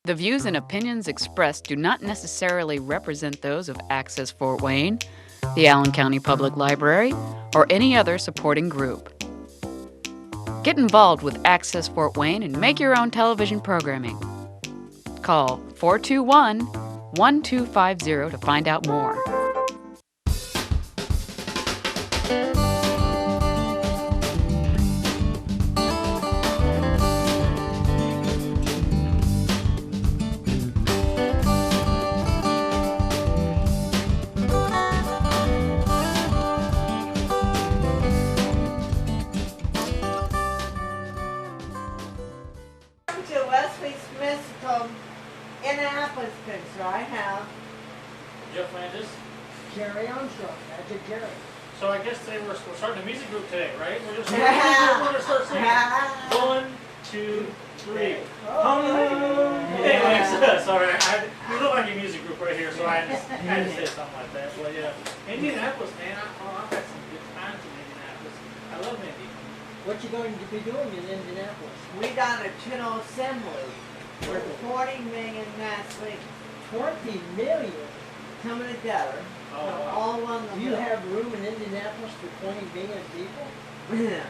The views and opinions expressed do not necessarily represent those of Access Fort Wayne, the Allen County Public Library, or any other supporting group. Get involved with Access Fort Wayne and make your own television programming. Call 421-1250 to find out more. To Wesley Smith from Indianapolis picture I have. Jeff Landis. Jerry Armstrong, Magic Jerry. So I guess today we're starting a music group today, right? We're just we're gonna start singing. 1, 2, 3. Anyways, sorry, we look like a music group right here, so I had to say something like that. But yeah, Indianapolis, man, I've had some good times in Indianapolis. I love Indy. What you going to be doing in Indianapolis? We done a General Assembly with 40 million mass leagues 20 million. coming together. Oh, wow. All on the Do you hill. have room in Indianapolis for 20 million people?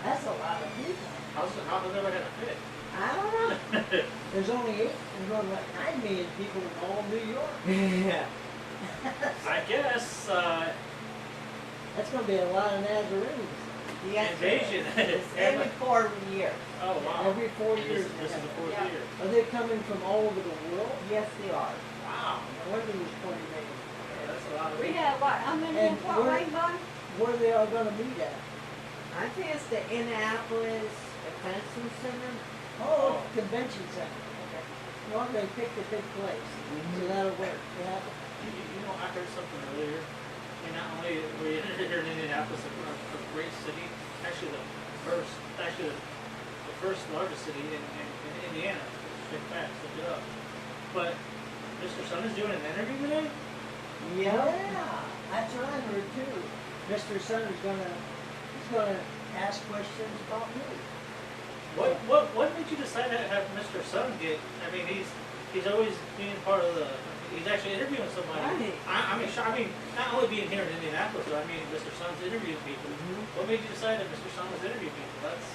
That's a lot of people. How's everybody gonna fit? I don't know. There's only like 9 million people in all New York. Yeah. I guess That's going to be a lot of Nazarenes. Yes, invasion. it's every 4 years. Oh wow. Every 4 This years. is the fourth Yeah. year. Are they coming from all over the world? Yes, they are. Wow. No wonder there's 20 million. That's a lot of We people. have what, how many And in Fort where- Wayne, Bonnie? Where are they all going to meet at? I think it's the Indianapolis Convention Center. Oh, convention center. Okay. Well, they picked a big place, so that'll work. Yeah. You know, I heard something earlier. And not only are we here in Indianapolis, a great city, actually the first largest city in Indiana. Big facts, look it up. But Mr. Sun is doing an interview today? Yeah, that's what I heard too. Mr. Sun is gonna ask questions about me. What made you decide to have Mr. Sun get? I mean, he's always being part of the. He's actually interviewing somebody. Right. I mean, not only being here in Indianapolis, but I mean, Mr. Sun's interviewing people. What made you decide that Mr. Sun was interviewing people? That's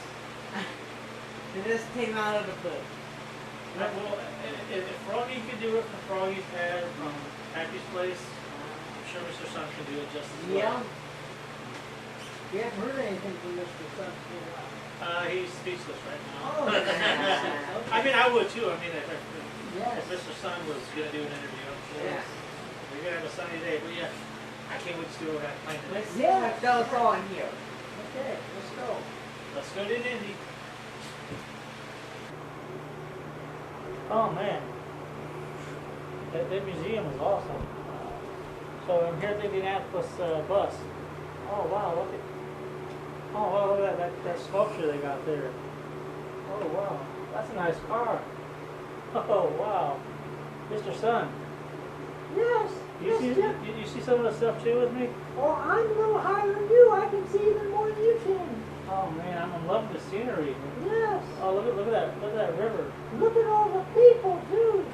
It just came out of the book. well, if Froggy could do it from Froggy's Pad, from Happy's Place, I'm sure Mr. Sun can do it just as Yeah. well. You haven't heard anything from Mr. Sun for a while. He's speechless right now. Oh, I mean, I would too. I mean, if Yes. Mr. Sun was gonna do an interview, I'm sure Yeah. we're gonna have a sunny day. But yeah, I can't wait to see what that plane Let's is. see what goes on here. Okay, let's go. Let's go to Indy. Oh man, that museum is awesome. So I'm here at the Indianapolis bus. Oh wow, look at that sculpture they got there. Oh wow, that's a nice car. Oh wow, Mr. Sun, Yes. you see some of the stuff too with me? Oh, I'm a little higher than you. I can see even more than you can. Oh man, I'm loving the scenery. Yes. Oh look at that river. Look at all the people too.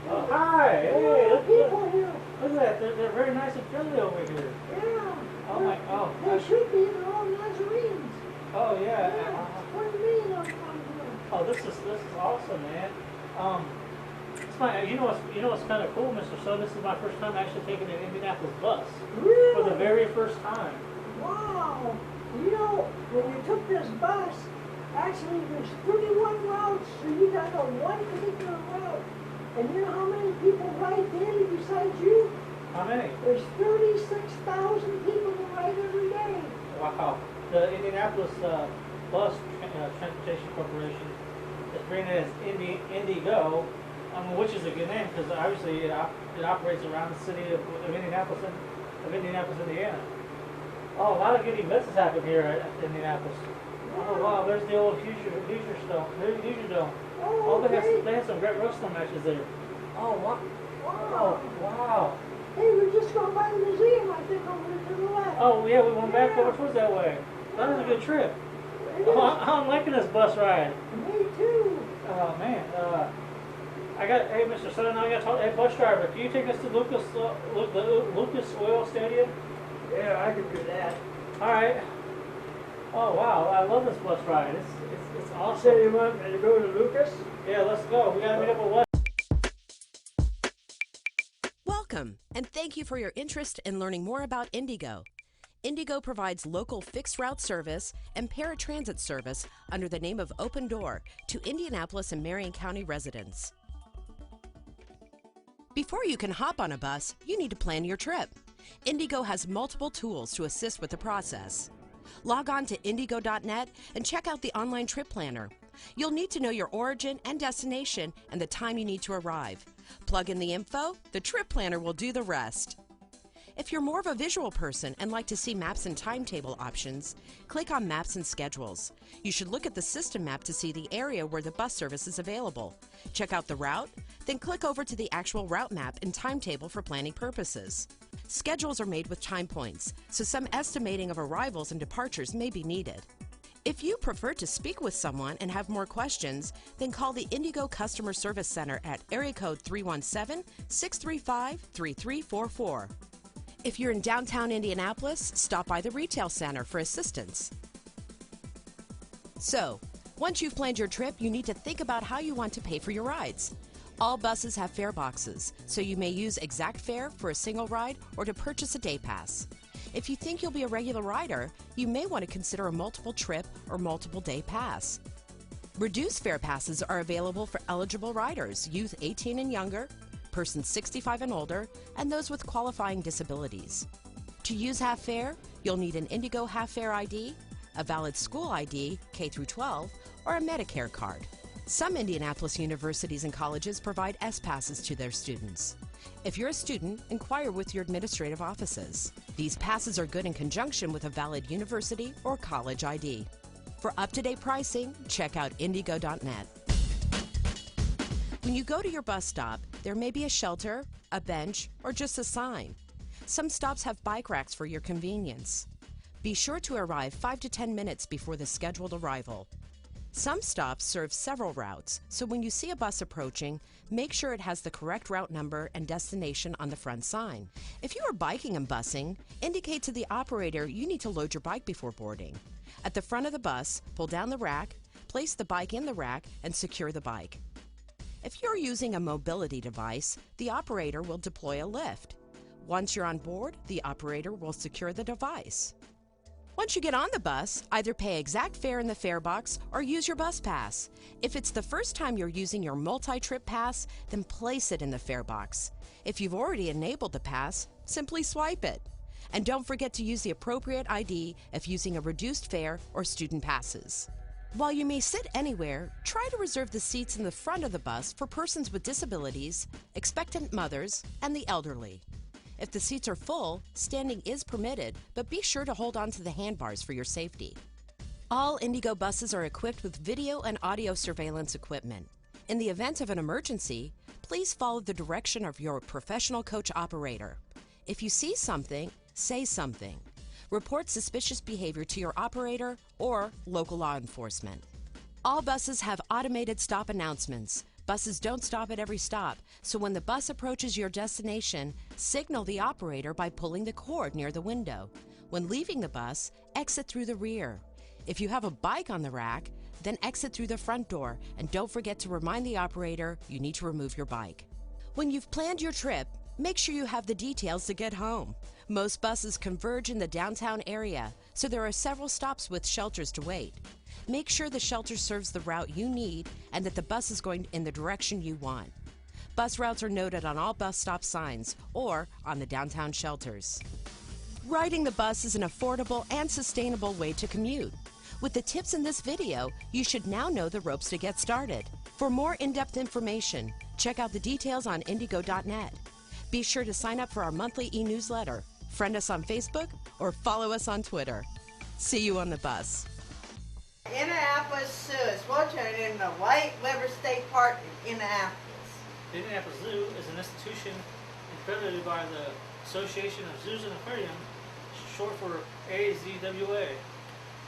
Oh hi, Look hey, at all look, the look, people here. look at that. They're very nice and friendly over here. Yeah. Oh my, oh. They should be. They're all Nazarenes. Oh yeah. Yeah. What do you mean? I'm here? Oh, this is awesome, man. It's my, you know what's kind of cool, Mr. So this is my first time actually taking an Indianapolis bus Really? for the very first time. Wow. You know, when you took this bus, actually there's 31 routes, so you got on one particular route. And you know how many people ride daily besides you? How many? There's 36,000 people that ride every day. Wow. The Indianapolis Bus Transportation Corporation is bringing it as Indigo, which is a good name because obviously it operates around the city of Indianapolis, Indiana. Oh, a lot of good events has happened here at Indianapolis. Oh wow, there's the old Hoosier Stone. There's the Hoosier Dome. Oh, okay. they had some great wrestling matches there. Oh wow. Wow. Oh wow. Hey, we're just going by the museum, I think, over to the left. Oh yeah, we went back over towards that way. That was a good trip. It Oh, is. I'm liking this bus ride. Me too. Oh man, Hey, Mr. Sutton, I got to talk. Hey, bus driver, can you take us to Lucas Oil Stadium? Yeah, I could do that. All right. Oh wow, I love this bus ride. It's You awesome. say you want me to go to Lucas? Yeah, let's go. We gotta meet up with Wes. Welcome, and thank you for your interest in learning more about Indigo. Indigo provides local fixed route service and paratransit service under the name of Open Door to Indianapolis and Marion County residents. Before you can hop on a bus, you need to plan your trip. Indigo has multiple tools to assist with the process. Log on to indigo.net and check out the online trip planner. You'll need to know your origin and destination and the time you need to arrive. Plug in the info, the trip planner will do the rest. If you're more of a visual person and like to see maps and timetable options, click on Maps and Schedules. You should look at the system map to see the area where the bus service is available. Check out the route, then click over to the actual route map and timetable for planning purposes. Schedules are made with time points, so some estimating of arrivals and departures may be needed. If you prefer to speak with someone and have more questions, then call the Indigo Customer Service Center at area code 317-635-3344. If you're in downtown Indianapolis, stop by the Retail Center for assistance. So, once you've planned your trip, you need to think about how you want to pay for your rides. All buses have fare boxes, so you may use exact fare for a single ride or to purchase a day pass. If you think you'll be a regular rider, you may want to consider a multiple trip or multiple day pass. Reduced fare passes are available for eligible riders, youth 18 and younger, persons 65 and older, and those with qualifying disabilities. To use half fare, you'll need an Indigo half fare ID, a valid school ID, K through 12, or a Medicare card. Some Indianapolis universities and colleges provide S-passes to their students. If you're a student, inquire with your administrative offices. These passes are good in conjunction with a valid university or college ID. For up-to-date pricing, check out indigo.net. When you go to your bus stop, there may be a shelter, a bench, or just a sign. Some stops have bike racks for your convenience. Be sure to arrive 5 to 10 minutes before the scheduled arrival. Some stops serve several routes, so when you see a bus approaching, make sure it has the correct route number and destination on the front sign. If you are biking and busing, indicate to the operator you need to load your bike before boarding. At the front of the bus, pull down the rack, place the bike in the rack, and secure the bike. If you're using a mobility device, the operator will deploy a lift. Once you're on board, the operator will secure the device. Once you get on the bus, either pay exact fare in the fare box or use your bus pass. If it's the first time you're using your multi-trip pass, then place it in the fare box. If you've already enabled the pass, simply swipe it. And don't forget to use the appropriate ID if using a reduced fare or student passes. While you may sit anywhere, try to reserve the seats in the front of the bus for persons with disabilities, expectant mothers, and the elderly. If the seats are full, standing is permitted, but be sure to hold on to the handbars for your safety. All Indigo buses are equipped with video and audio surveillance equipment. In the event of an emergency, please follow the direction of your professional coach operator. If you see something, say something. Report suspicious behavior to your operator or local law enforcement. All buses have automated stop announcements. Buses don't stop at every stop, so when the bus approaches your destination, signal the operator by pulling the cord near the window. When leaving the bus, exit through the rear. If you have a bike on the rack, then exit through the front door, and don't forget to remind the operator you need to remove your bike. When you've planned your trip, make sure you have the details to get home. Most buses converge in the downtown area, so there are several stops with shelters to wait. Make sure the shelter serves the route you need and that the bus is going in the direction you want. Bus routes are noted on all bus stop signs or on the downtown shelters. Riding the bus is an affordable and sustainable way to commute. With the tips in this video, you should now know the ropes to get started. For more in-depth information, check out the details on indigo.net. Be sure to sign up for our monthly e-newsletter, friend us on Facebook, or follow us on Twitter. See you on the bus. Indianapolis Zoo is located in the White River State Park in Indianapolis. The Indianapolis Zoo is an institution accredited by the Association of Zoos and Aquariums, short for AZWA,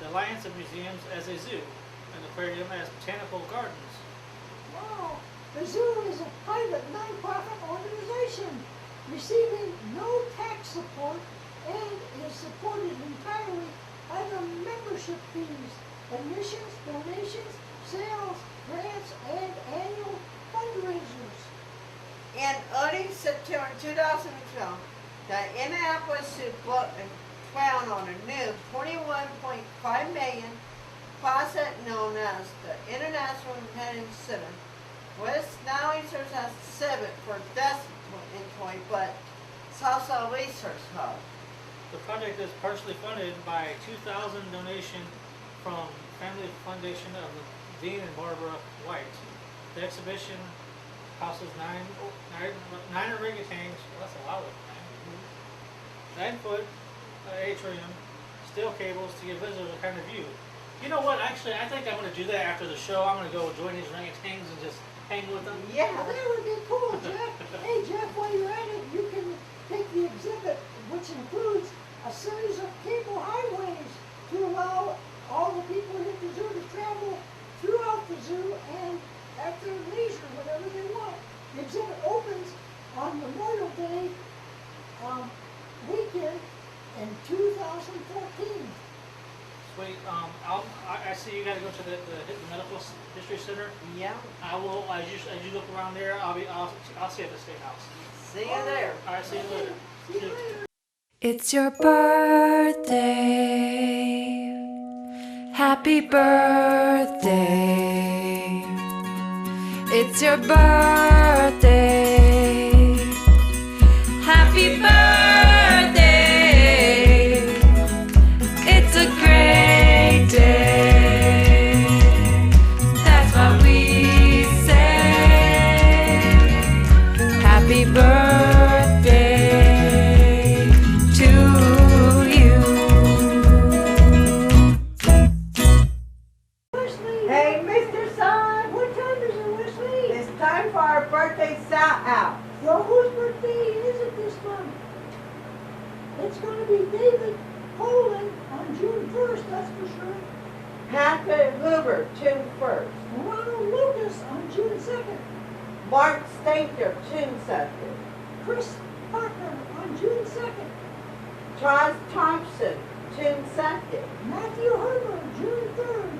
the Alliance of Museums as a Zoo, and Aquarium as Botanical Gardens. Wow, The zoo is a private nonprofit organization receiving no tax support and is supported entirely by the membership fees, admissions, donations, sales, grants, and annual fundraisers. In early September 2012, the Indianapolis Zoo found on a new $21.5 million project known as the International Hearing Center. West now serves as a exhibit for inventory, but it's also a research hub. The project is partially funded by a 2,000 donation from Family Foundation of Dean and Barbara White. The exhibition houses nine orangutans. Well, that's a lot of them. 9-foot atrium, steel cables to give visitors a kind of view. You know what? Actually, I think I'm going to do that after the show. I'm going to go join these orangutans and just hang with them. Yeah. Well, that would be cool, Jeff. Hey, Jeff, while you're at it, you can take the exhibit, which includes a series of cable highways to allow all the people at the zoo to travel throughout the zoo and at their leisure, whatever they want. The exhibit opens on Memorial Day weekend in 2014. Sweet. I see you got to go to the Hinton Medical History Center. Yeah. I will, as you look around there, I'll see you at the State House. See you there. All right, see you later. See you later. It's your birthday. Happy birthday. It's your birthday. Happy birthday. It's a great day. That's what we say. Happy birthday to you. Wesley, Hey, Mr. Son, what time is it, Wesley? it's time for our birthday shout out. Well, whose birthday is it this month? It's going to be David Poland on June 1st, that's for sure. Patrick Hoover, June 1st. Ronald Lucas on June 2nd. Mark Staker, June 2nd. Chris Parker on June 2nd. Charles Thompson, June 2nd. Matthew Herber, June 3rd.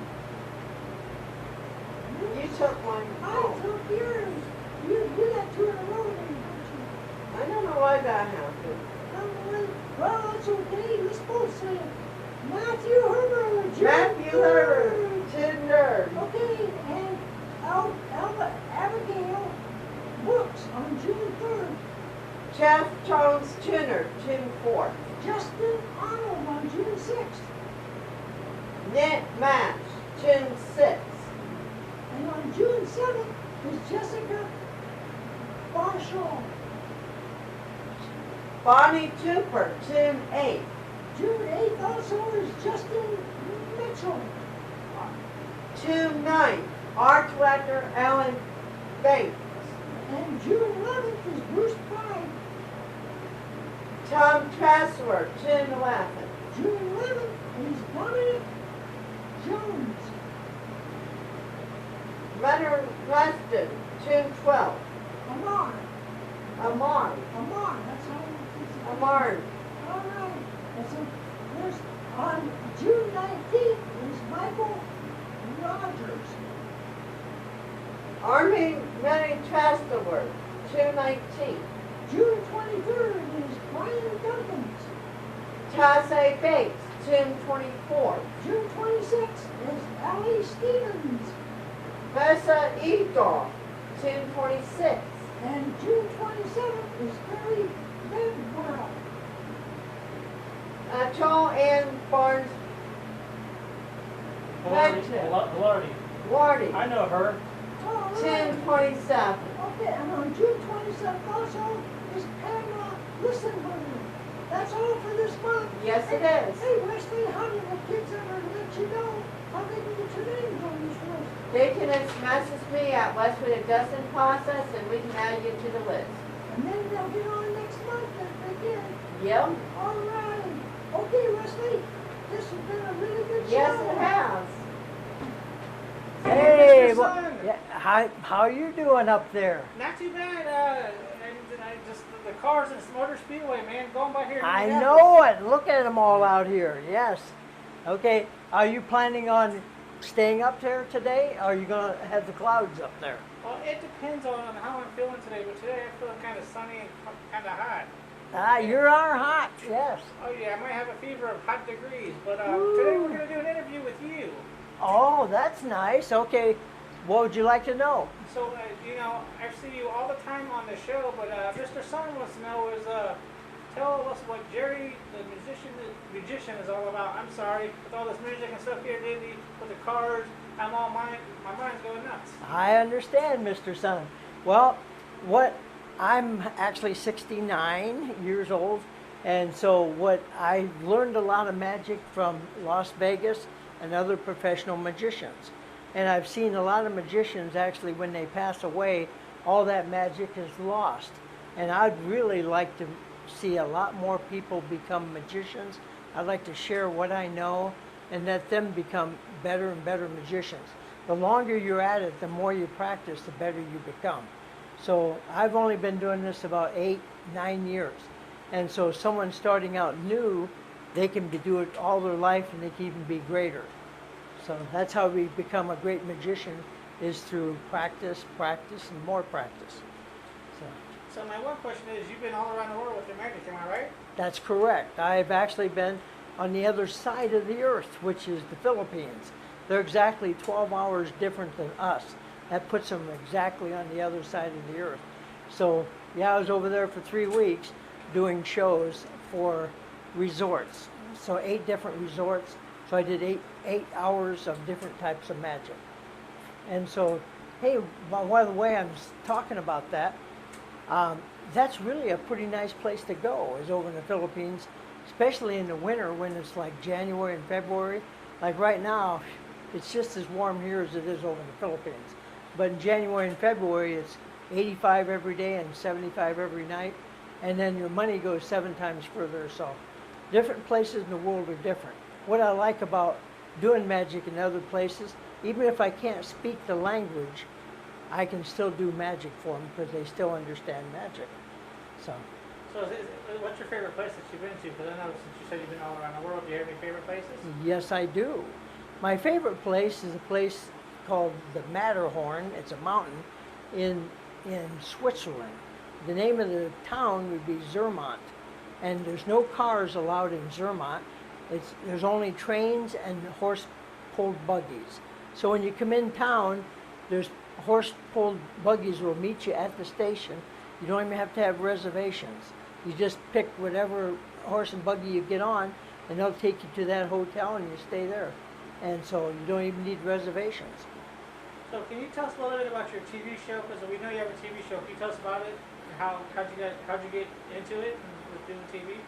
You took one. I took yours. You got two in a row, didn't you? I don't know why that happened. Well, that's okay. Let's both say it. Matthew Herber, June Matthew 3rd. Herbert, June 3rd. Okay, and Abigail Brooks on June 3rd. Jeff Jones Jr., June 4th. Justin Arnold on June 6th. Nick Match, June 6th. And on June 7th is Jessica Barshaw. Bonnie Cooper, June 8th. June 8th also is Justin Mitchell. June 9th, art director Alan Bates. And June 11th is Bruce Pride. Tom Tressler, June 11th. June 11th is Dominic Jones. Leonard Weston, June 12th. Amar, Amar, that's how it's Amar, All right. And so there's on June 19th is Michael Rogers. Army Mary Trastler, June 19th. June 23rd is Brian Duncans. Tassay Bates, June 24th. June 26th is Allie Stevens. Vesa Egolf, June 26th. And June 27th is Barry Bedwell. Joel Ann Barnes Velarde. Wardy, I know her. All right. June 27th. Okay, and on June 27th also is Pamela Listenberger. That's all for this month. Yes, it is. Hey, Wesley, how did the kids ever let you know how they can get your names on this list? They can just message me at Westwood Adjustment Process and we can add you to the list. And then they'll get on next month if they can. Yep. All right. Okay, Wesley, this has been a really good show. Yes, it has. Hey, son. Yeah, how you doing up there? Not too bad. And I just the cars at Motor Speedway, man, going by here. in I Indianapolis. know it. Look at them all out here. Yes. Okay. Are you planning on staying up there today? Or are you gonna have the clouds up there? Well, it depends on how I'm feeling today. But today I'm feeling kind of sunny and kind of hot. Ah, you are hot. Yes. Oh yeah, I might have a fever of hot degrees. But today we're gonna do an interview with you. Oh, that's nice. Okay. What would you like to know? So you know, I see you all the time on the show. But Mr. Sun wants to know is tell us what Jerry, the magician, is all about. I'm sorry, with all this music and stuff here lately, with the cars, my mind's going nuts. I understand, Mr. Sun. Well, I'm actually 69 years old, and so I learned a lot of magic from Las Vegas and other professional magicians. And I've seen a lot of magicians actually when they pass away, all that magic is lost. And I'd really like to see a lot more people become magicians. I'd like to share what I know and let them become better and better magicians. The longer you're at it, the more you practice, the better you become. So I've only been doing this about 8, 9 years. And so someone starting out new, they can do it all their life and they can even be greater. So that's how we become a great magician, is through practice, practice, and more practice. So my one question is, you've been all around the world with your magic, am I right? That's correct. I've actually been on the other side of the earth, which is the Philippines. They're exactly 12 hours different than us. That puts them exactly on the other side of the earth. So yeah, I was over there for 3 weeks doing shows for resorts. So 8 different resorts. So I did 8 hours of different types of magic. And so, hey, by the way, I'm talking about that. That's really a pretty nice place to go, is over in the Philippines, especially in the winter when it's like January and February. Like right now, it's just as warm here as it is over in the Philippines. But in January and February, it's 85 every day and 75 every night. And then your money goes 7 times further. So different places in the world are different. What I like about doing magic in other places, even if I can't speak the language, I can still do magic for them because they still understand magic. So What's your favorite place that you've been to? Because I know since you said you've been all around the world, do you have any favorite places? yes, I do. My favorite place is a place called the Matterhorn. It's a mountain in Switzerland. The name of the town would be Zermatt, and there's no cars allowed in Zermatt. There's only trains and horse-pulled buggies. So when you come in town, there's horse-pulled buggies will meet you at the station. You don't even have to have reservations. You just pick whatever horse and buggy you get on, and they'll take you to that hotel and you stay there. And so you don't even need reservations. So can you tell us a little bit about your TV show? Because we know you have a TV show. Can you tell us about it? How'd you get into it and with doing TV?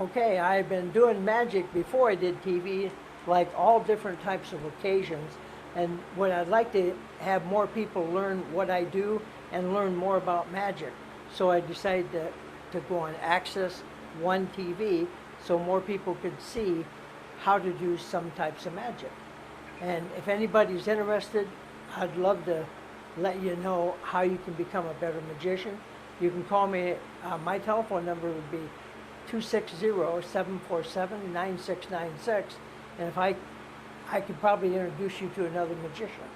Okay, I've been doing magic before I did TV, like all different types of occasions. And what I'd like to have more people learn what I do and learn more about magic. So I decided to go on Access One TV so more people could see how to do some types of magic. And if anybody's interested, I'd love to let you know how you can become a better magician. You can call me, my telephone number would be 260-747-9696. And if I could probably introduce you to another magician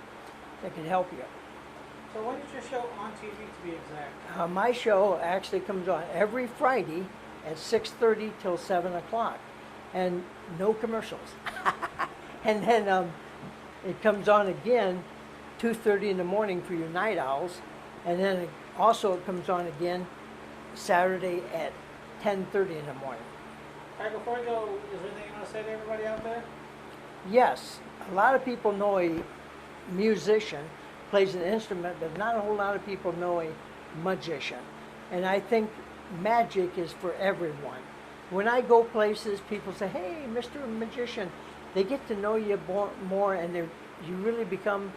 that can help you. So when is your show on TV to be exact? My show actually comes on every Friday at 6:30 till 7 o'clock. And no commercials. And then it comes on again 2:30 in the morning for your night owls. And then it comes on again Saturday at 10:30 in the morning. All right, before we go, is there anything you want to say to everybody out there? Yes, a lot of people know a musician plays an instrument, but not a whole lot of people know a magician. And I think magic is for everyone. When I go places, people say, "Hey, Mr. Magician," they get to know you more, and you really become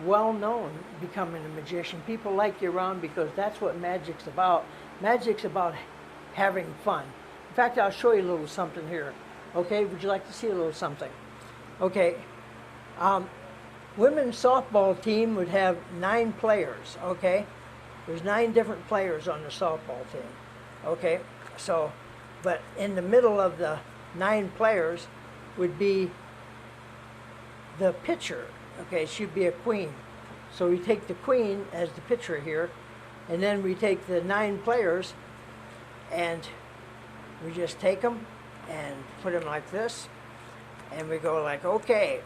well known becoming a magician. People like you around because that's what magic's about. Magic's about having fun. In fact, I'll show you a little something here. Okay, would you like to see a little something? Okay, women's softball team would have 9 players, okay? There's 9 different players on the softball team, okay? So, but in the middle of the 9 players would be the pitcher, okay? She'd be a queen. So we take the queen as the pitcher here, and then we take the 9 players and we just take them and put them like this, and we go like, okay,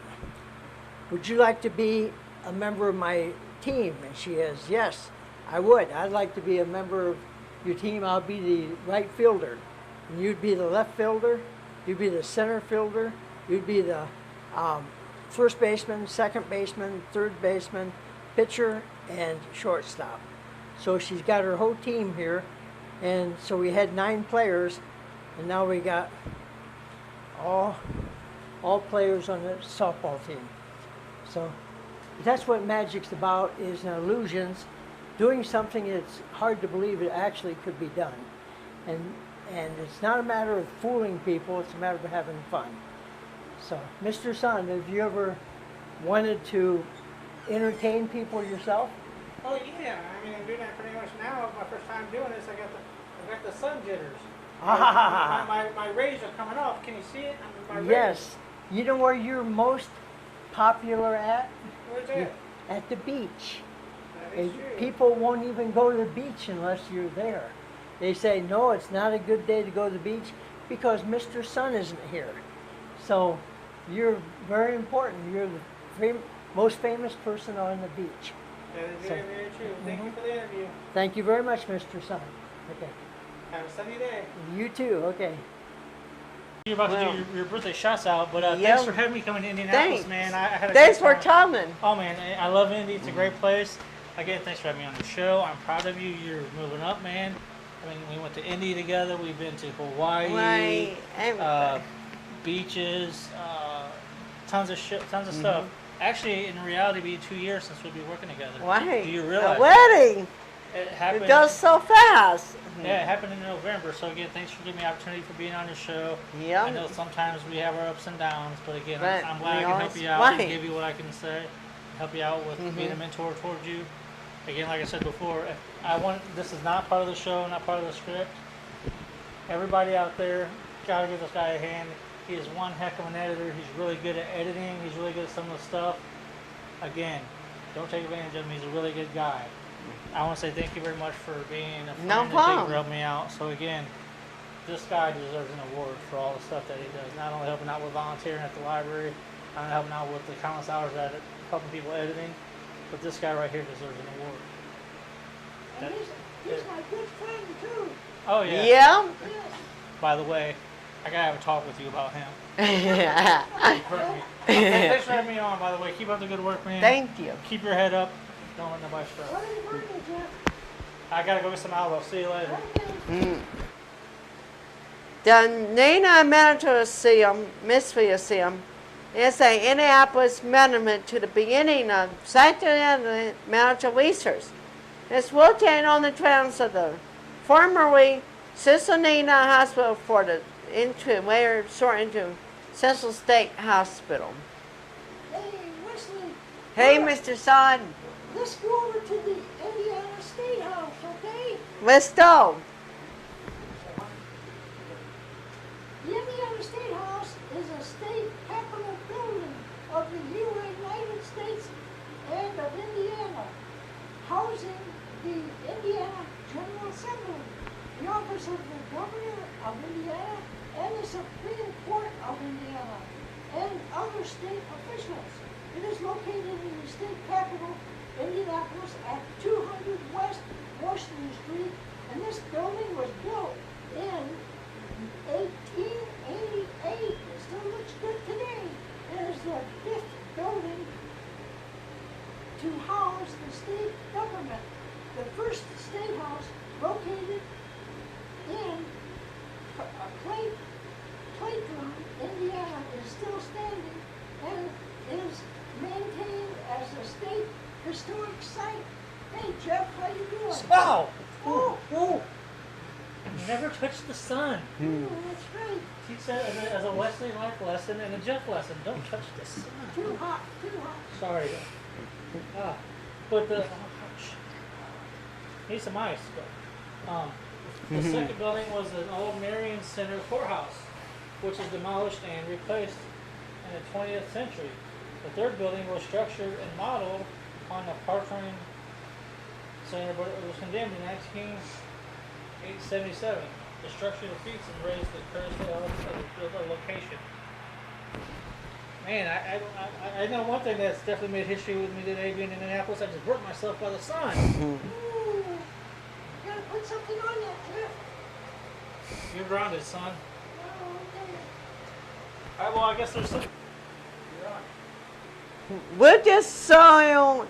would you like to be a member of my team? And she says, yes, I would. I'd like to be a member of your team. I'll be the right fielder, and you'd be the left fielder, you'd be the center fielder, you'd be the first baseman, second baseman, third baseman, pitcher, and shortstop. So she's got her whole team here, and so we had 9 players, and now we got all players on the softball team. So that's what magic's about, is illusions, doing something that's hard to believe it actually could be done. And it's not a matter of fooling people, it's a matter of having fun. So, Mr. Sun, have you ever wanted to entertain people yourself? Oh yeah, I mean I'm doing that pretty much now. My first time doing this, I got the sun jitters. My rays are coming off. Can you see it? My rays. Yes. You know where you're most popular at? Where's that? At the beach. That is true. People won't even go to the beach unless you're there. They say, no, it's not a good day to go to the beach because Mr. Sun isn't here. So you're very important. You're the most famous person on the beach. That is very, very true. Thank you for the interview. Thank you very much, Mr. Sun. Okay. Have a sunny day. You too. Okay. You're about Well, to do your birthday shouts out, but yeah. thanks for having me coming to Indianapolis, Thanks. man. I had a Thanks great for time. coming. Oh man, I love Indy. It's a great place. Again, thanks for having me on the show. I'm proud of you. You're moving up, man. I mean, we went to Indy together. We've been to Hawaii, Right. Everything. beaches, tons of stuff. Actually, in reality, it'll be 2 years since we'll be working together. Right. Do you realize A wedding. it It happened? goes so fast. Yeah, it happened in November. So again, thanks for giving me the opportunity for being on your show. Yeah. I know sometimes we have our ups and downs, but again, But I'm glad I we can help always- you out and right. give you what I can say, help you out with being a mentor towards you. Again, like I said before, this is not part of the show, not part of the script. Everybody out there, gotta give this guy a hand. He is one heck of an editor. He's really good at editing. He's really good at some of the stuff. Again, don't take advantage of him. He's a really good guy. I want to say thank you very much for being a friend No and problem. for helping me out. So again, this guy deserves an award for all the stuff that he does. Not only helping out with volunteering at the library, not helping out with the countless hours that helping people editing, but this guy right here deserves an award. And he's my good friend too. Oh yeah. Yeah. Yes. By the way, I gotta have a talk with you about him. Yeah. Thanks for having me on. By the way, keep up the good work, man. Thank you. Keep your head up. Don't let nobody stress. What are you working, Jeff? I gotta go get some Aldo. See you later. Okay. The Neenah Museum is an Indianapolis monument to the beginning of scientific medical research. It's located on the grounds of the formerly Cincinnati Hospital for the later sort into Central State Hospital. Hey, Wesley. Hey, Mr. Son, Let's go over to the Indiana State House, okay? let's go. The Indiana State House is a state capitol building of the United States and of Indiana, housing the Indiana General Assembly, the office of the Governor of Indiana, and the Supreme Court of Indiana, and other state officials. It is located in the state capital, Indianapolis, at 200 West Washington Street, and this building was built in 1888. It still looks good today. It is the 5th building to house the state government. The first state house located in Clayton, Indiana, is still standing and is maintained as a state historic site. Hey Jeff, how you doing? Wow! Oh, Ooh! Never touch the sun. Oh, that's right. Teach that as a Wesley life lesson and a Jeff lesson. Don't touch the sun. Too hot, too hot. Sorry. But the need some ice. But, the second building was an old Marion Center courthouse, which was demolished and replaced in the 20th century. The third building was structured and modeled on the Partridge Center, but it was condemned in 1977. The structure defeats and raised the Curtisville of the location. Man, I know one thing that's definitely made history with me today being in Indianapolis. I just burnt myself by the sun. Ooh, you gotta put something on that, Jeff. You're grounded, son. Oh, okay. Alright, well, I guess there's some. You're on. We'll just saw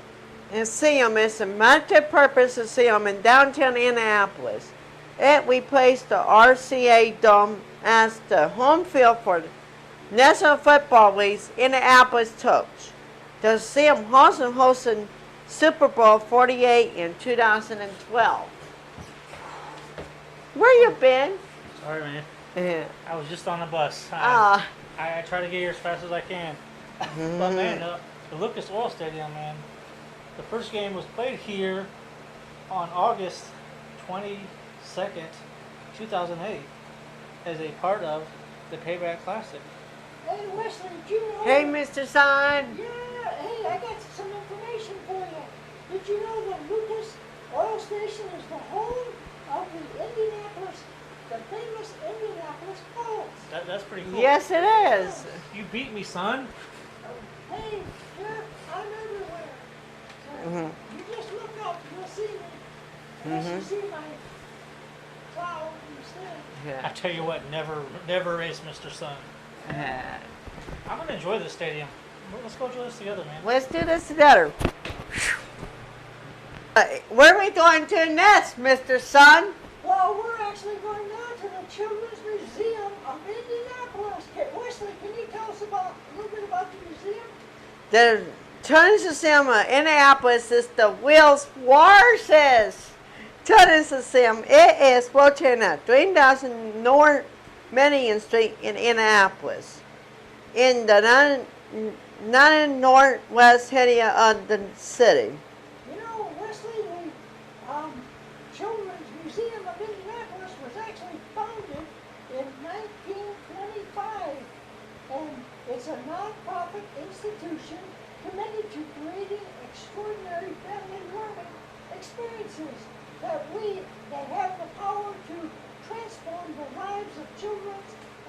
and see them. It's a multi-purpose museum in downtown Indianapolis. We placed the RCA Dome as the home field for the National Football League's Indianapolis Coach. The museum also hosted Super Bowl 48 in 2012. Where you been? Sorry, man. Yeah. I was just on the bus. Ah. I try to get here as fast as I can. But man, the Lucas Oil Stadium, man. The first game was played here on August 22nd, 2008, as a part of the Payback Classic. Hey, Wesley, did you know? Hey, Mr. Son. Yeah, hey, I got some information for you. Did you know that Lucas Oil Station is the home of the Indianapolis, the famous Indianapolis Colts? That's pretty cool. Yes, it is. You beat me, son. Hey, Jeff, I'm everywhere. So you just look up, you'll see me. Unless you see my cloud instead. I tell you what, never race Mr. Sun. I'm gonna enjoy this stadium. Let's go enjoy this together, man. Let's do this together. Where are we going to next, Mr. Son? Well, we're actually going now to the Children's Museum of Indianapolis. Okay, Wesley, can you tell us a little bit about the museum? The Children's Museum of Indianapolis is the Wheels Horses Children's Museum. It is located at 3000 North Median Street in Indianapolis, in the northwest area of the city. You know, Wesley, the Children's Museum of Indianapolis was actually founded in 1925, and it's a non-profit institution committed to creating extraordinary family learning experiences that have the power to transform the lives of children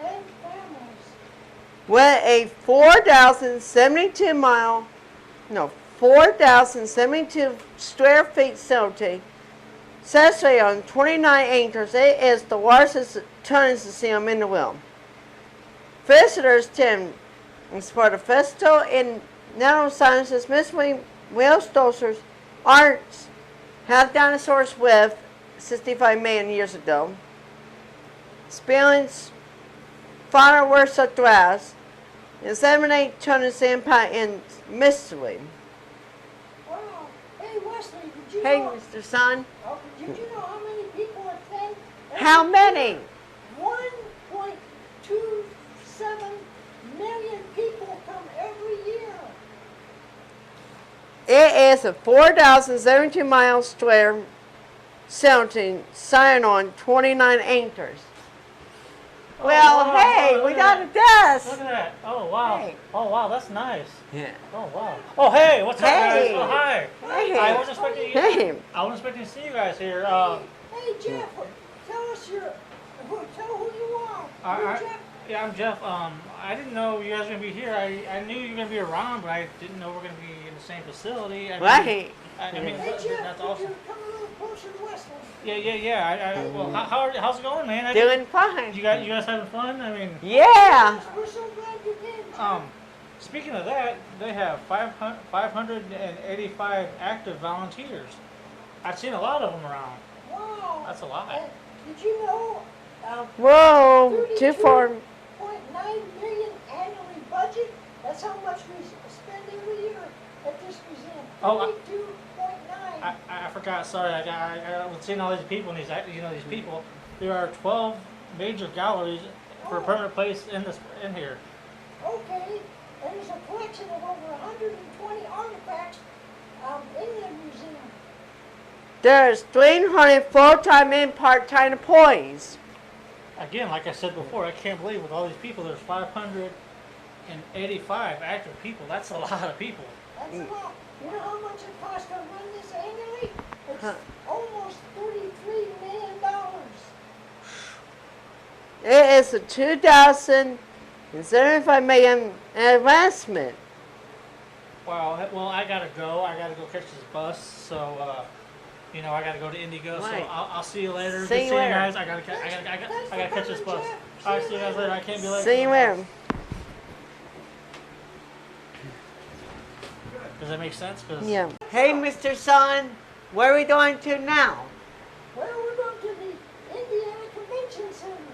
and families. With a 4,072 square feet facility, situated on 29 acres, it is the largest children's museum in the world. Visitors can explore the festival in natural sciences, mystery, whale sculptures, arts, how dinosaurs lived 65 million years ago, experience fireworks of glass, examine children's impact in mystery. Wow. Hey, Wesley, did you Hey, know? Mr. Son. Did you know how many people attend? How many? 1.27 million people come every year. It is a 4,072 miles square, 17, signed on 29 acres. Well, wow, hey, wow, we look got at a desk. Look at that. Oh, wow. Hey. Oh, wow, that's nice. Yeah. Oh, wow. Oh, hey, what's up, Hey. guys? Oh, hi. Hey. I wasn't expecting you. Hey. I wasn't expecting to see you guys here. Hey, Jeff, tell us tell who you are. You're Jeff. Yeah, I'm Jeff. I didn't know you guys were gonna be here. I knew you were gonna be around, but I didn't know we are gonna be in the same facility. I mean, Right. I mean, Hey, Jeff, that's could awesome. you come a little closer to Wesley? Yeah. Well, how's it going, man? Doing You fine. guys having fun? I mean, Yeah. We're so glad you did, Jeff. speaking of that, they have 585 active volunteers. I've seen a lot of them around. Wow. That's a lot. And did you know Whoa, too far. 32.9 million annually budget? That's how much we spend every year at this museum. Oh, 32.9. I forgot. Sorry, I was seeing all these people and these people. there are 12 major galleries for a permanent place in here. Okay, and there's a collection of over 120 artifacts in the museum. There's 300 full-time and part-time employees. Again, like I said before, I can't believe with all these people, there's 585 active people. That's a lot of people. That's a lot. You know how much it costs to run this annually? It's almost $33 million. It is a 2,075 million investment. Wow. Well, I gotta go. I gotta go catch this bus. So, I gotta go to Indigo. Right. So I'll see you later. See Good you seeing you later. guys. I gotta catch this bus. All right, see you guys later. I can't be late. See you later. Does that make sense? 'Cause Yeah. Hey, Mr. Son, where are we going to now? Well, we're going to the Indiana Convention Center.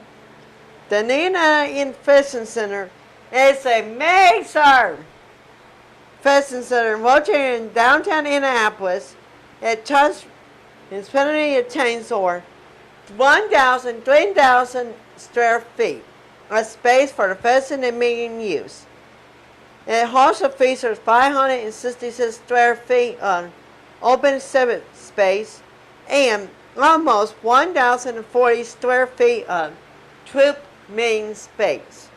The Nina Convention Center is a major convention center located in downtown Indianapolis. It touched infinity attains over 3,000 square feet of space for the festival and meeting use. It also features 566 square feet of open exhibit space and almost 1,040 square feet of troop meeting space.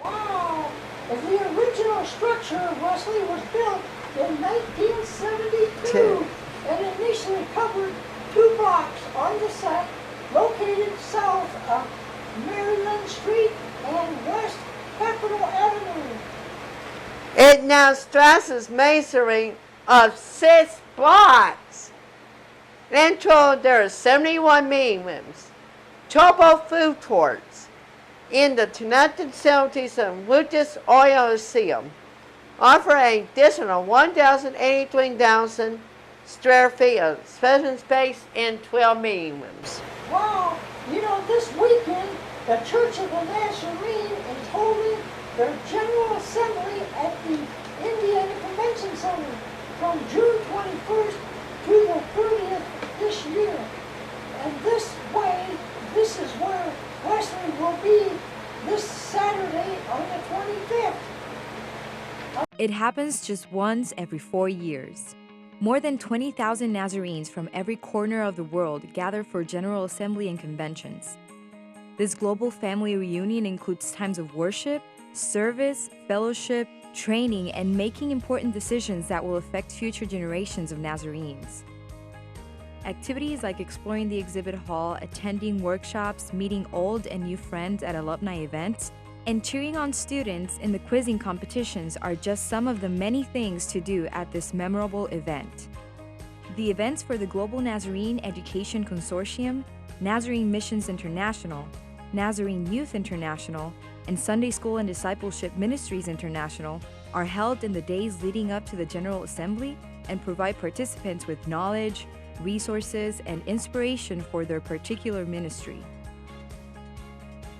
Wow! And the original structure of Wesley was built in 1972 and initially covered 2 blocks on the site located south of Maryland Street and West Capitol Avenue. It now stresses masonry of 6 blocks. In total, there are 71 meeting rooms, 12 food courts, in the connected facilities of Lucas Oil Museum, offer an additional 1,083,000 square feet of special space and 12 meeting rooms. Wow! You know, this weekend, the Church of the Nazarene is holding their General Assembly at the Indiana Convention Center from June 21st to the 30th this year. And this is where Wesley will be this Saturday on the 25th. It happens just once every 4 years. More than 20,000 Nazarenes from every corner of the world gather for General Assembly and conventions. This global family reunion includes times of worship, service, fellowship, training, and making important decisions that will affect future generations of Nazarenes. Activities like exploring the exhibit hall, attending workshops, meeting old and new friends at alumni events, and cheering on students in the quizzing competitions are just some of the many things to do at this memorable event. The events for the Global Nazarene Education Consortium, Nazarene Missions International, Nazarene Youth International, and Sunday School and Discipleship Ministries International are held in the days leading up to the General Assembly and provide participants with knowledge, resources, and inspiration for their particular ministry.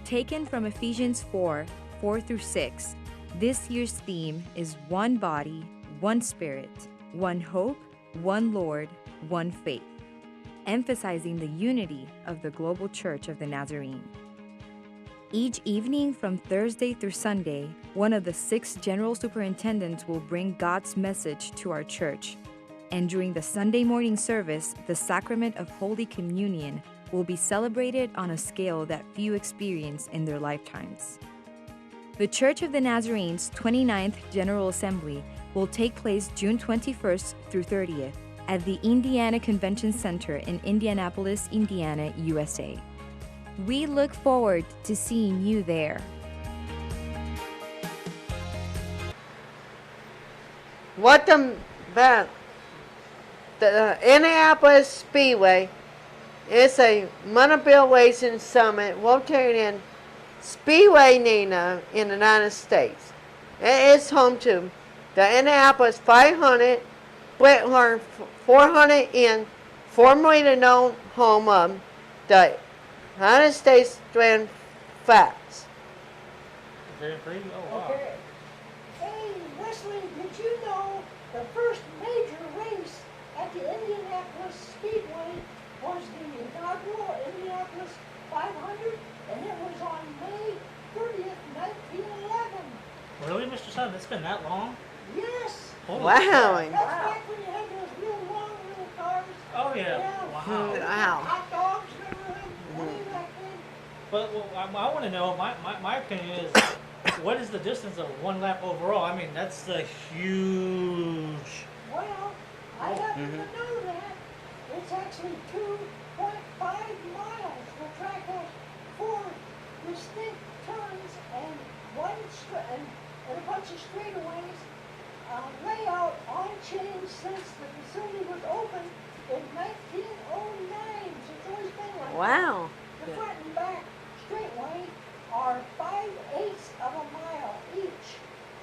Taken from Ephesians 4:4-6, this year's theme is one body, one spirit, one hope, one Lord, one faith, emphasizing the unity of the global Church of the Nazarene. Each evening from Thursday through Sunday, one of the 6 general superintendents will bring God's message to our church. And during the Sunday morning service, the sacrament of Holy Communion will be celebrated on a scale that few experience in their lifetimes. The Church of the Nazarene's 29th General Assembly will take place June 21st through 30th at the Indiana Convention Center in Indianapolis, Indiana, USA. We look forward to seeing you there. What the Indianapolis Speedway is a monobil racing summit located in Speedway, Nina, in the United States. It is home to the Indianapolis 500, Brickhorn 400, and formerly the known home of the United States Grand Prix. Grand Prix? Oh, wow. Okay. Hey, Wesley, did you know the first major race at the Indianapolis Speedway was the inaugural Indianapolis 500 son, it's been that long? Yes. Holy Wow. crap. That's back when you had those real long little cars. Oh yeah. Yeah. Wow. Wow. Hot dogs, remember them? Way back then. But well, I want to know. My opinion is, what is the distance of one lap overall? I mean, that's a huge. Well, I happen to know that. It's actually 2.5 miles. The track has 4 distinct turns and and a bunch of straightaways. Layout all changed since the facility was opened in 1909. So it's always been like that. Wow. The front and back straightaway are 5/8 of a mile each.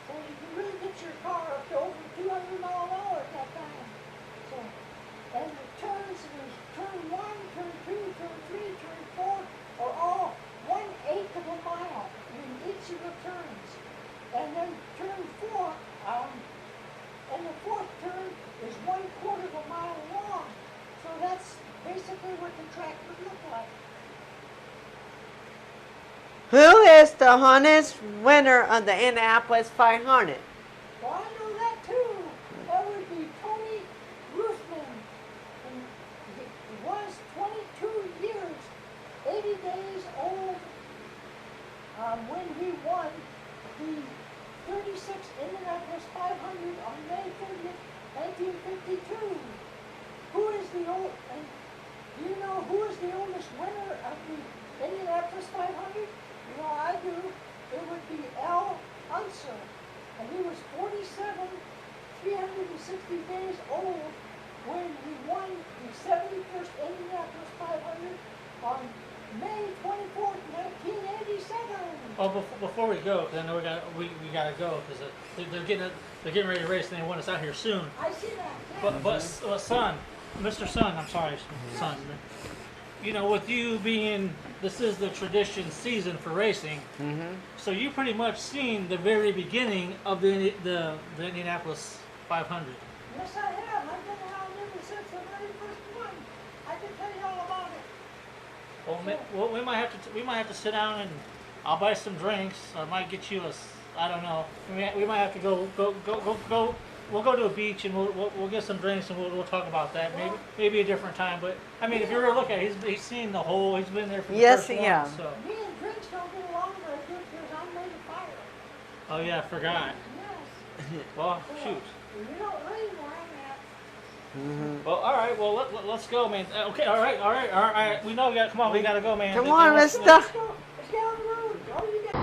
So you can really get your car up to over 200 miles an hour at that time. So, and the turns, there's turn 1, turn 2, turn 3, turn 4 are all 1/8 of a mile in each of the turns. And then turn 4, and the 4th turn is 1/4 of a mile long. So that's basically what the track would look like. Who is the honest winner of the Indianapolis 500? Well, I know that too. That would be Tony Ruthman. And he was 22 years, 80 days old, when he won the 36th Indianapolis 500 on May 30th, 1952. Who is the old, and do you know who is the oldest winner of the Indianapolis 500? You know, I do. It would be Al Unser. And he was 47, 360 days old when he won the 71st Indianapolis 500 on May 24th, 1987. Oh, before we go, because I know we gotta go because they're getting ready to race and they want us out here soon. I see that. But son, Mr. Son, I'm sorry, son. You know, with you being, this is the tradition season for racing, so you pretty much seen the very beginning of the Indianapolis 500. Yes, I have. I've been around ever since the very first one. I can tell you all about it. Well, we might have to sit down and I'll buy some drinks. Or I might get you I don't know. We might have to go. We'll go to a beach and we'll get some drinks and we'll talk about that. Maybe a different time. But I mean, if you were to look at it, he's seen the whole. He's been there for the Yes, first yeah. one. So. Me and drinks don't get along very good because I'm made of fire. Oh yeah, I forgot. Yes. Well, shoot. You don't rain where I'm at. Well, all right. Well, let's go, man. Okay, all right. We know we got. Come on, we gotta go, man. Come on, Let's- Mr. Let's go. Let's get on the road. Oh, you get.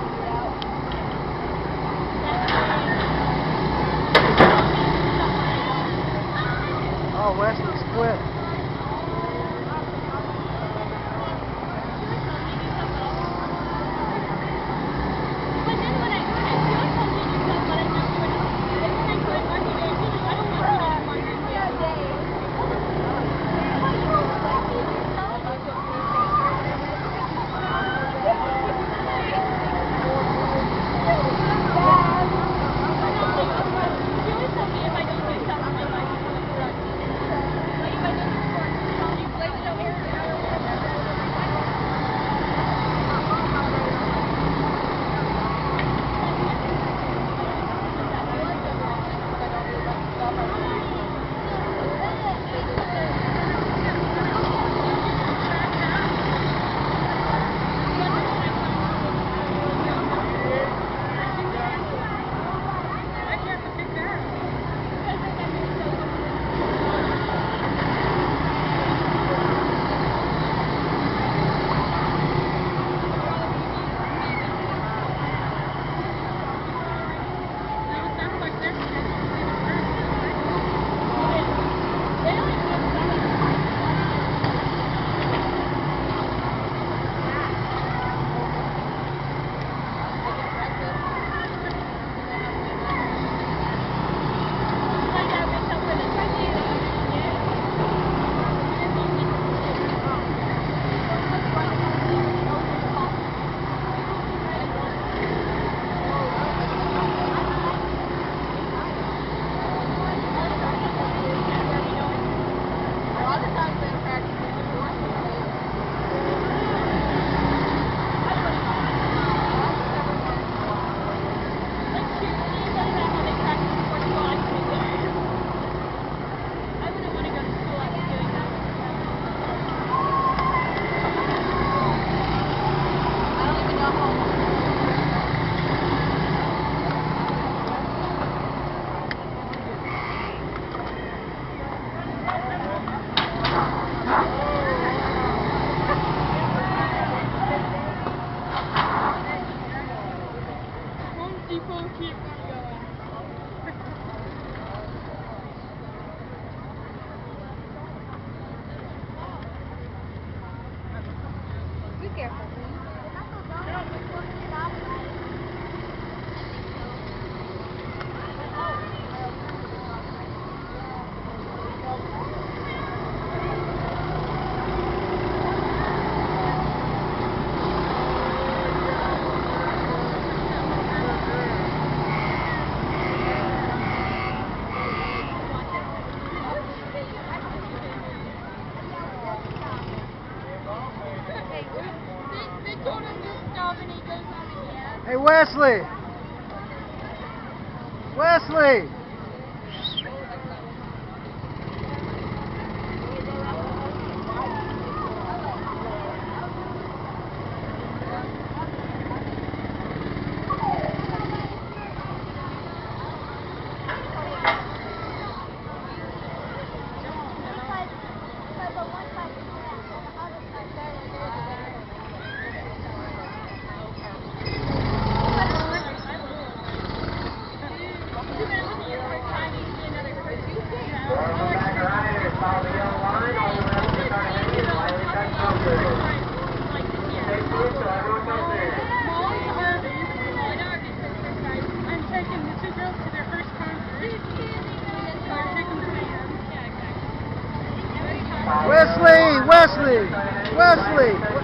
Oh, Wesley split. If I don't do something, I'm like, careful, please. Hey, Wesley! Wesley! Wesley! Wesley! Wesley!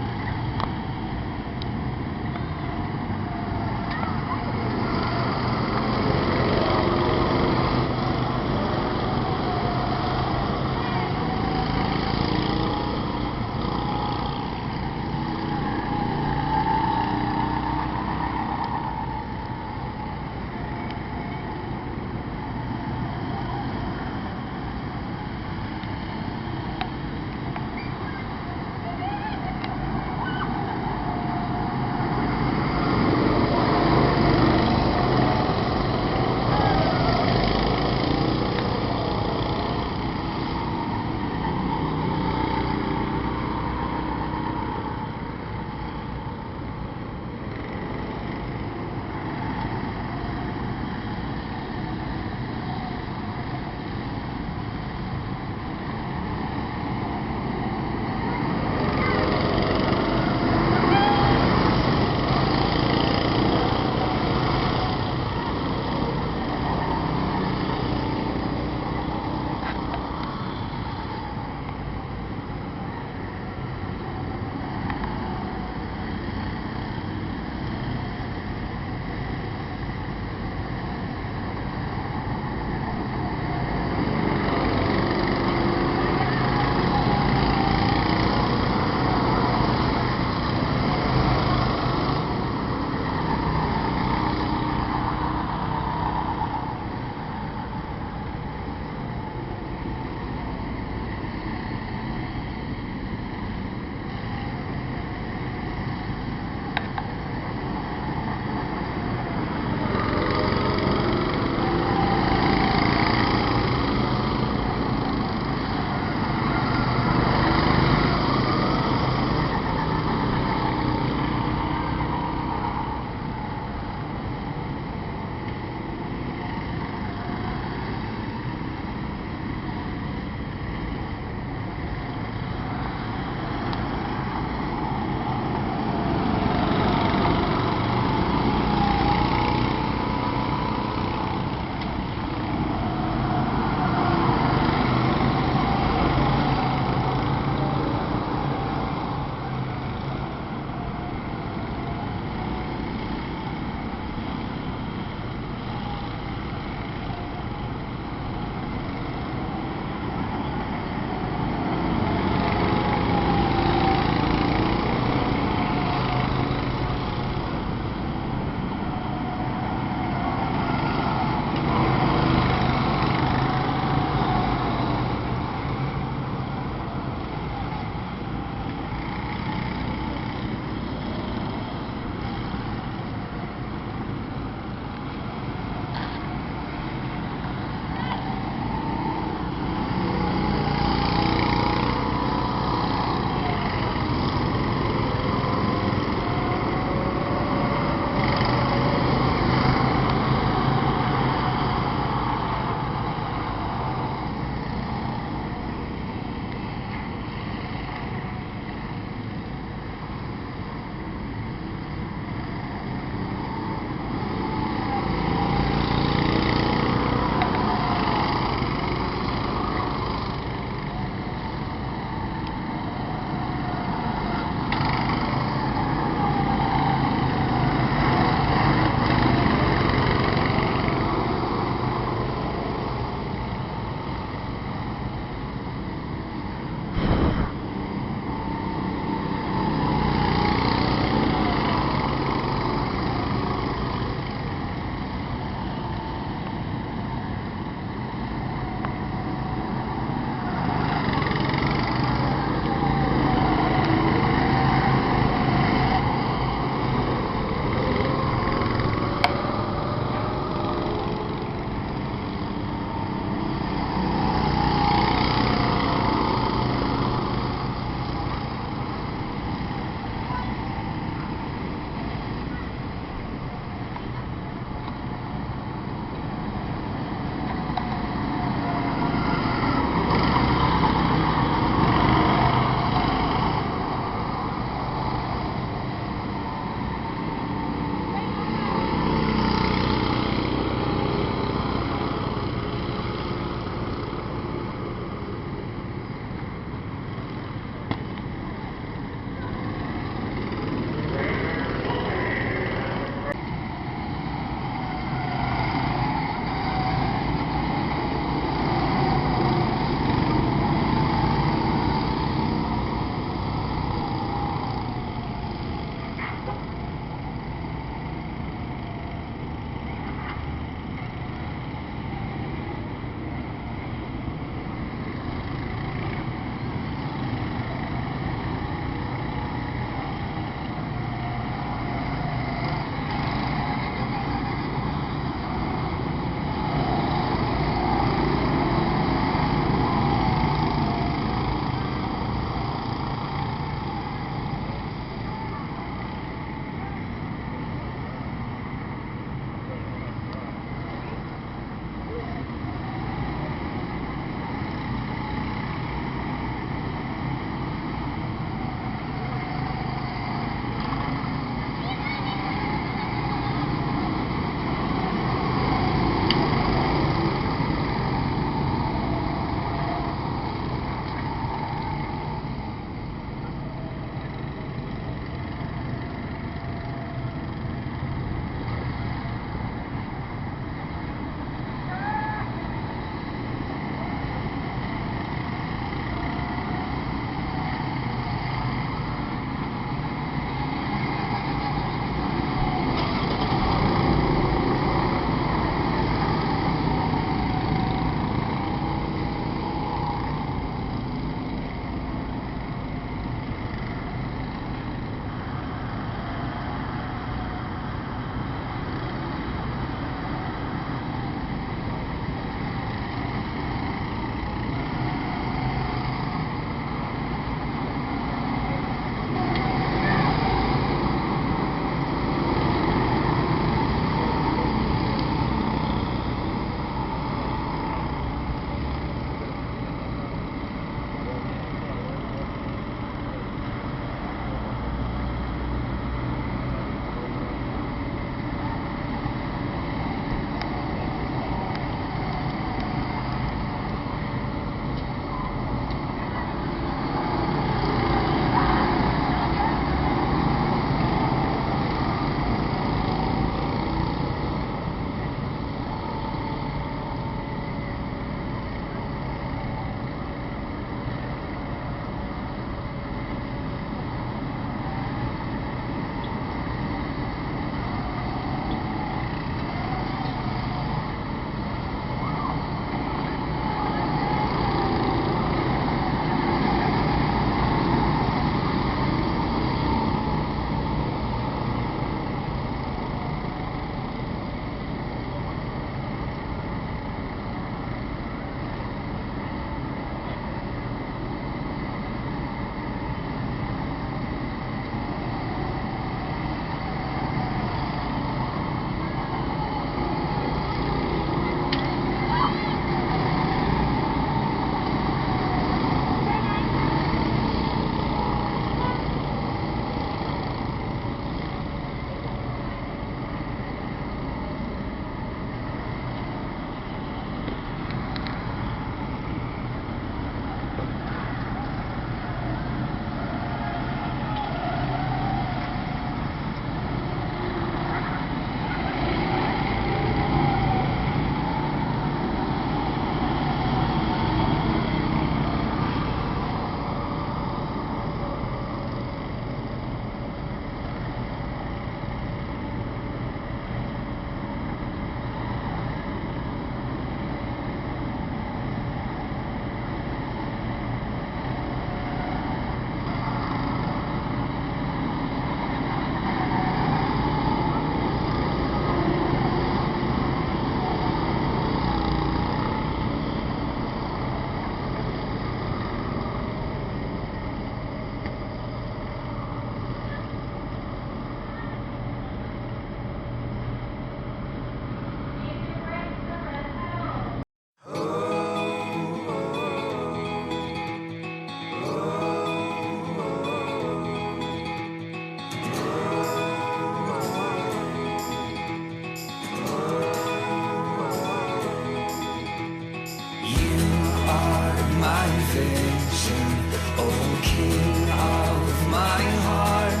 oh King of my heart.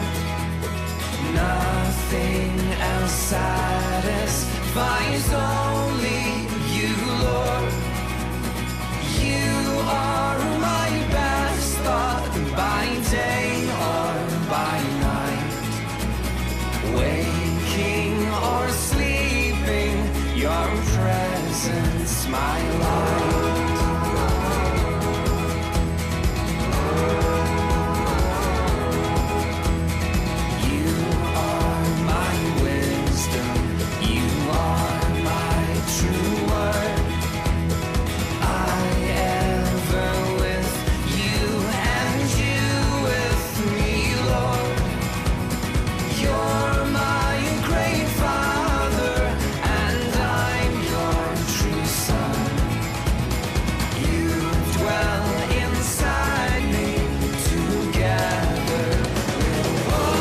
Nothing else satisfies, only you, Lord. You are my best thought by day or by night. Waking or sleeping, your presence, my light. You are my wisdom, you are my true word. I ever with you and you with me, Lord. You're my great Father, and I'm your true Son. You dwell inside me, together we'll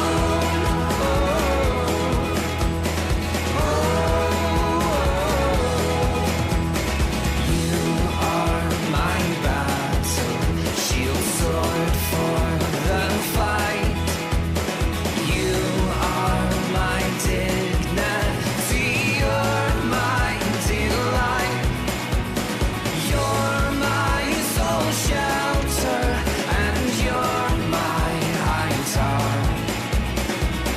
You are my battle, shield, sword for the fight. You are my dignity, you're my delight. You're my soul shelter, and you're my high tower.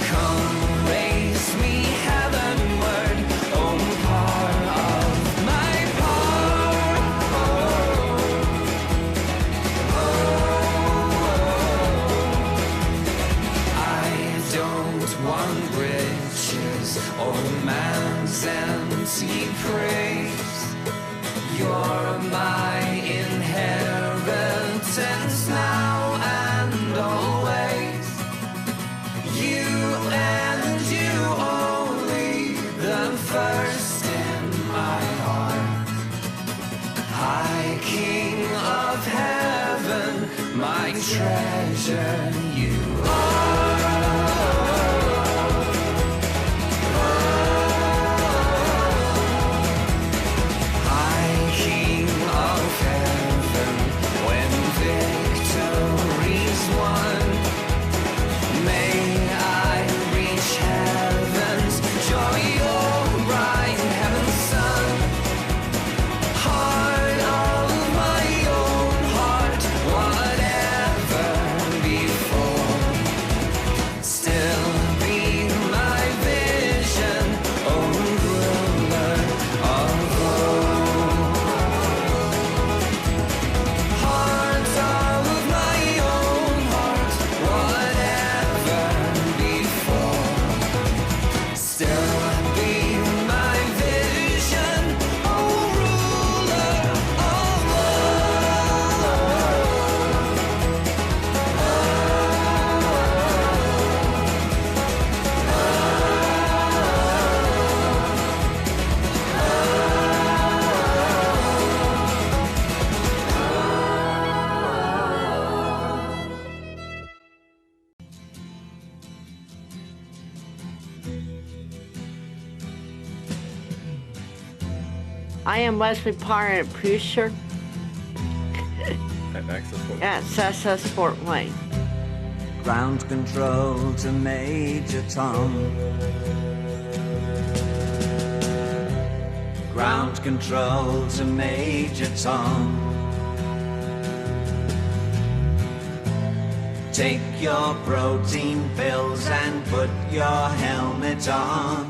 Come raise me heavenward, oh part of my power. I don't want riches or man's empty praise. You're my inheritance now and always. You and you only, the first in my heart. High King of heaven, my treasure you are. High King of heaven, when victory's won, may I reach heaven's joy, your bright heaven's sun. Heart of my own heart, whatever before, still be my vision, oh ruler of all. Heart of my own heart, whatever before, still be my vision, oh ruler of I am Wesley Parr at Pusher At Access Fort at SS Fort Wayne. Ground control to Major Tom. Ground control to Major Tom. Take your protein pills and put your helmet on.